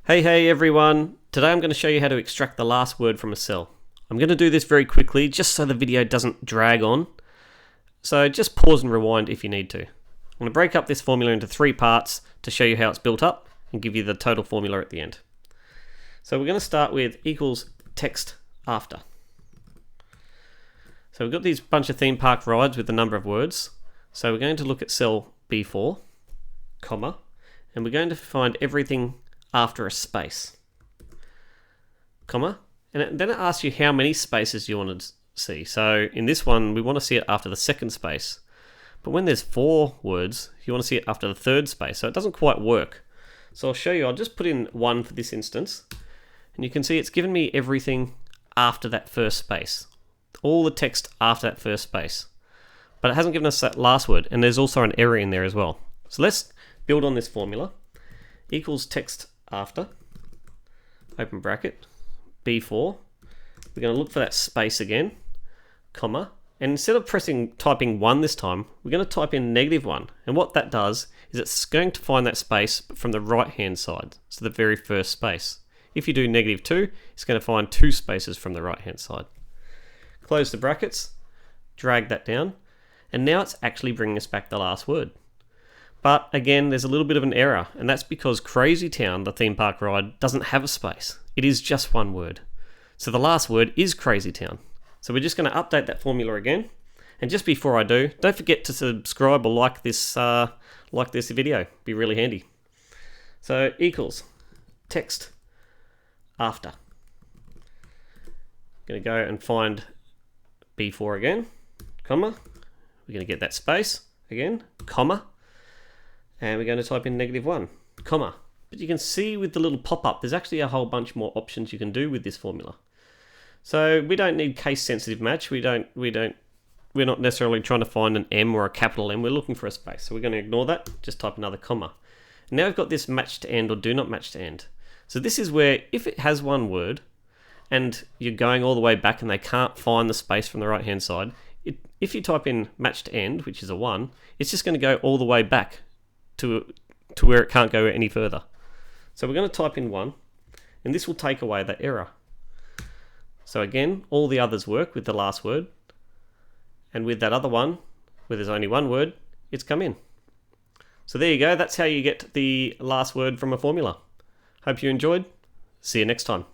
Hey everyone! Today I'm going to show you how to extract the last word from a cell. I'm going to do this very quickly just so the video doesn't drag on. So just pause and rewind if you need to. I'm going to break up this formula into 3 parts to show you how it's built up and give you the total formula at the end. So we're going to start with equals text after. So we've got these bunch of theme park rides with the number of words. So we're going to look at cell B4, comma, and we're going to find everything after a space, comma, and then it asks you how many spaces you want to see. So in this one, we want to see it after the second space, but when there's 4 words, you want to see it after the third space, so it doesn't quite work. So I'll show you. I'll just put in 1 for this instance, and you can see it's given me everything after that first space, all the text after that first space, but it hasn't given us that last word, and there's also an error in there as well. So let's build on this formula. Equals text after, open bracket, B4. We're going to look for that space again, comma, and instead of typing 1 this time, we're going to type in -1. And what that does is it's going to find that space from the right hand side, so the very first space. If you do -2, it's going to find 2 spaces from the right hand side. Close the brackets, drag that down, and now it's actually bringing us back the last word. But again, there's a little bit of an error, and that's because Crazy Town, the theme park ride, doesn't have a space. It is just 1 word. So the last word is Crazy Town. So we're just going to update that formula again. And just before I do, don't forget to subscribe or like this video. It'd be really handy. So equals text after. I'm going to go and find B4 again, comma. We're going to get that space again, comma. And we're going to type in -1, comma. But you can see with the little pop-up, there's actually a whole bunch more options you can do with this formula. So we don't need case-sensitive match. We're not necessarily trying to find an M or a capital M. We're looking for a space. So we're going to ignore that. Just type another comma. And now we've got this match to end or do not match to end. So this is where if it has 1 word and you're going all the way back and they can't find the space from the right-hand side, if you type in match to end, which is a 1, it's just going to go all the way back to where it can't go any further. So we're going to type in 1, and this will take away that error. So again, all the others work with the last word, and with that other one, where there's only 1 word, it's come in. So there you go, that's how you get the last word from a formula. Hope you enjoyed. See you next time.